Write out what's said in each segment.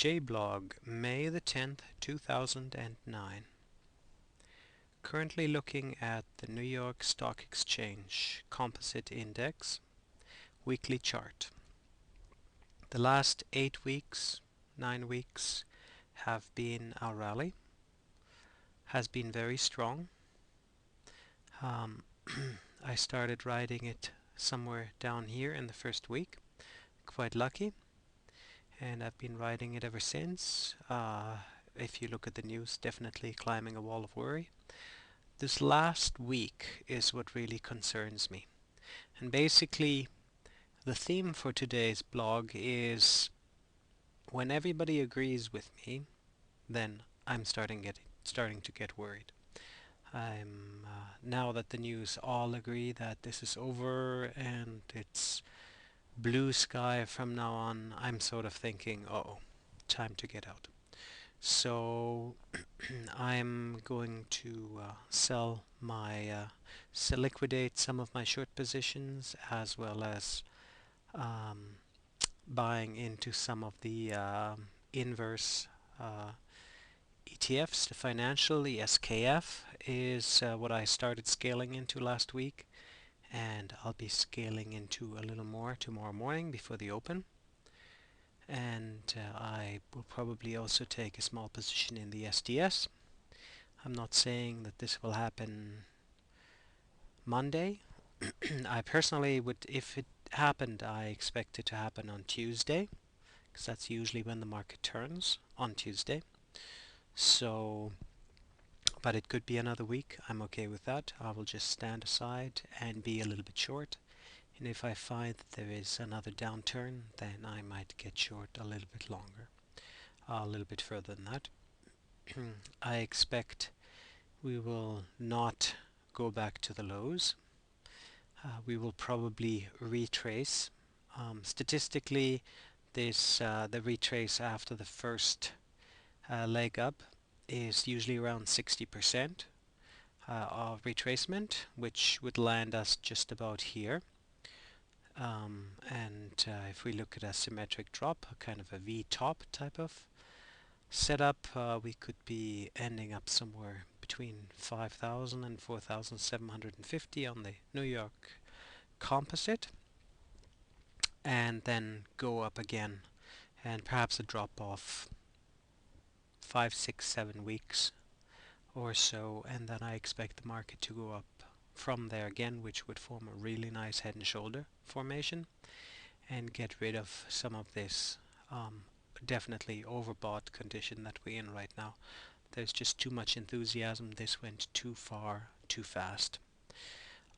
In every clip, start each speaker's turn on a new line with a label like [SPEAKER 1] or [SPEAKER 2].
[SPEAKER 1] J-Blog, May the 10th, 2009. Currently looking at the New York Stock Exchange Composite Index weekly chart. The last 8 weeks, 9 weeks have been a rally, has been very strong. I started riding it somewhere down here in the first week, quite lucky, and I've been riding it ever since. If you look at the news, definitely climbing a wall of worry. This last week is what really concerns me. And basically, the theme for today's blog is when everybody agrees with me, then I'm starting to get worried. I'm now that the news all agree that this is over and it's blue sky from now on, I'm sort of thinking, oh, time to get out. So I'm going to liquidate some of my short positions, as well as um, buying into some of the inverse ETFs. The financial, the SKF, is what I started scaling into last week, and I'll be scaling into a little more tomorrow morning before the open. And I will probably also take a small position in the SDS. I'm not saying that this will happen Monday. I personally would, if it happened, I expect it to happen on Tuesday, because that's usually when the market turns, on Tuesday. So, but it could be another week. I'm okay with that. I will just stand aside and be a little bit short. And if I find that there is another downturn, then I might get short a little bit longer, a little bit further than that. I expect we will not go back to the lows. We will probably retrace. Statistically, the retrace after the first leg up is usually around 60% of retracement, which would land us just about here. And if we look at a symmetric drop, a kind of a V-top type of setup, we could be ending up somewhere between 5,000 and 4,750 on the New York Composite, and then go up again, and perhaps a drop off 5, 6, 7 weeks or so, and then I expect the market to go up from there again, which would form a really nice head and shoulder formation and get rid of some of this definitely overbought condition that we're in right now. There's just too much enthusiasm. This went too far, too fast.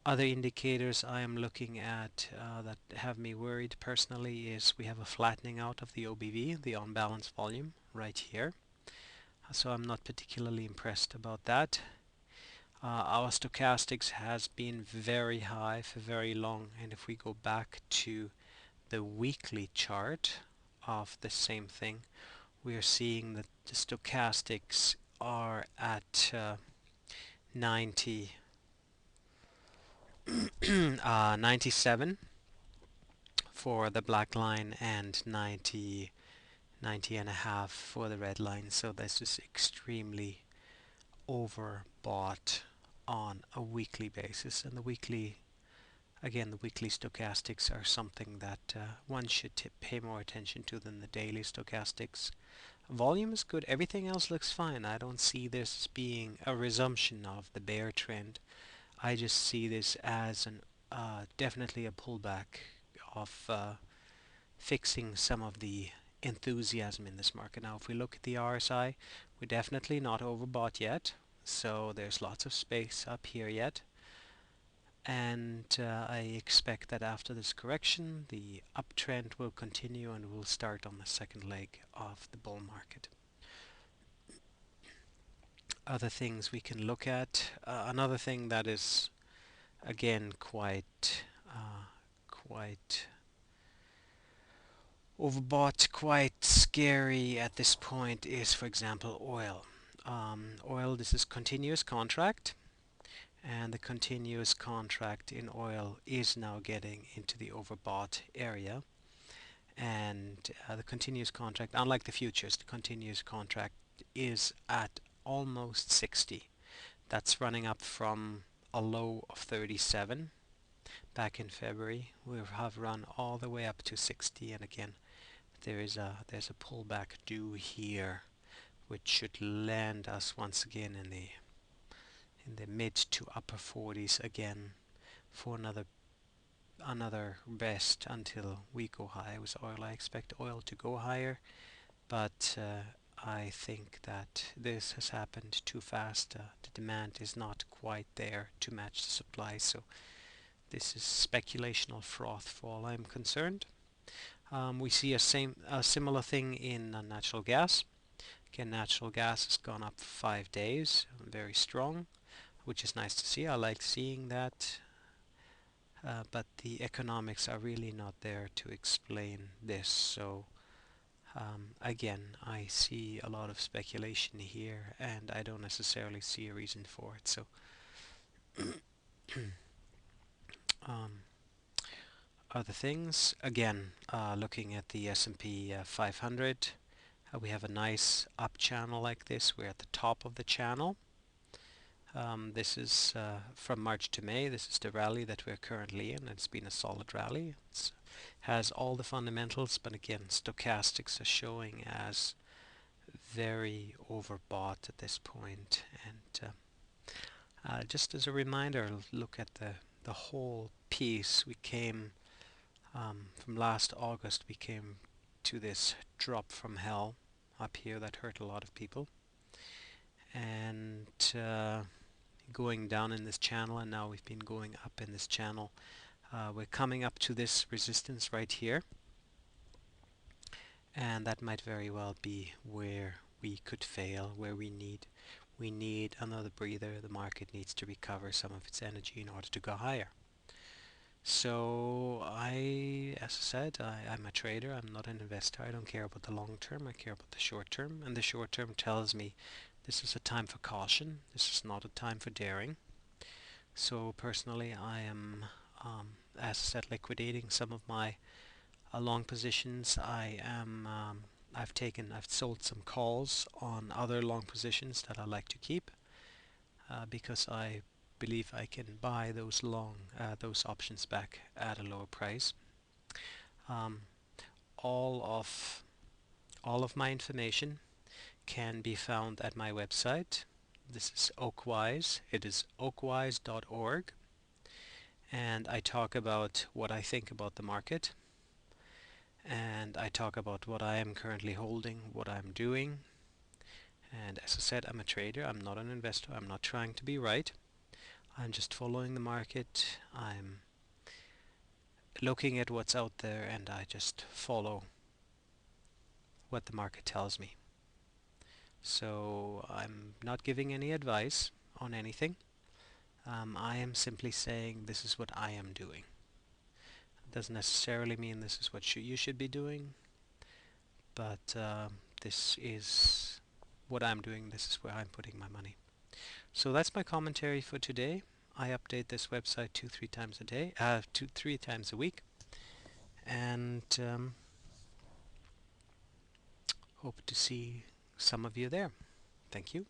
[SPEAKER 1] Other indicators I am looking at that have me worried personally is we have a flattening out of the OBV, the on-balance volume, right here. So I'm not particularly impressed about that. Our stochastics has been very high for very long, and if we go back to the weekly chart of the same thing, we are seeing that the stochastics are at 97 for the black line and 90 and a half for the red line. So this is extremely overbought on a weekly basis, and the weekly stochastics are something that one should pay more attention to than the daily stochastics. Volume is good, everything else looks fine. I don't see this as being a resumption of the bear trend. I just see this as definitely a pullback of fixing some of the enthusiasm in this market. Now if we look at the RSI, we're definitely not overbought yet, so there's lots of space up here yet. And I expect that after this correction, the uptrend will continue and we'll start on the second leg of the bull market. Other things we can look at, another thing that is again quite overbought, quite scary at this point is, for example, oil. Oil, this is continuous contract, and the continuous contract in oil is now getting into the overbought area, and the continuous contract, unlike the futures, the continuous contract is at almost 60. That's running up from a low of 37 back in February. We have run all the way up to 60, and again there's a pullback due here, which should land us once again in the mid to upper 40s again for another rest until we go high with oil. I expect oil to go higher, but I think that this has happened too fast. The demand is not quite there to match the supply, so this is speculational froth for all I'm concerned. We see a similar thing in natural gas. Again, natural gas has gone up 5 days, very strong, which is nice to see. I like seeing that, but the economics are really not there to explain this. So again, I see a lot of speculation here, and I don't necessarily see a reason for it. So um, other things, again, looking at the S&P 500, we have a nice up channel like this. We're at the top of the channel. This is from March to May. This is the rally that we're currently in. It's been a solid rally. It has all the fundamentals, but again, stochastics are showing as very overbought at this point. And just as a reminder, look at the whole piece. We came from last August. We came to this drop from hell up here that hurt a lot of people, and going down in this channel, and now we've been going up in this channel. We're coming up to this resistance right here, and that might very well be where we could fail, where we need another breather. The market needs to recover some of its energy in order to go higher. So as I said, I'm a trader. I'm not an investor. I don't care about the long term. I care about the short term, and the short term tells me this is a time for caution. This is not a time for daring. So personally, I am, as I said, liquidating some of my long positions. I've sold some calls on other long positions that I like to keep, because I believe I can buy those options back at a lower price. Um, all of my information can be found at my website. This is Oakwise. It is oakwise.org, and I talk about what I think about the market, and I talk about what I am currently holding, what I'm doing. And as I said, I'm a trader. I'm not an investor. I'm not trying to be right. I'm just following the market. I'm looking at what's out there, and I just follow what the market tells me. So I'm not giving any advice on anything. I am simply saying this is what I am doing. It doesn't necessarily mean this is what you should be doing, but this is what I'm doing. This is where I'm putting my money. So that's my commentary for today. I update this website 2-3 times a day, 2-3 times a week, and hope to see some of you there. Thank you.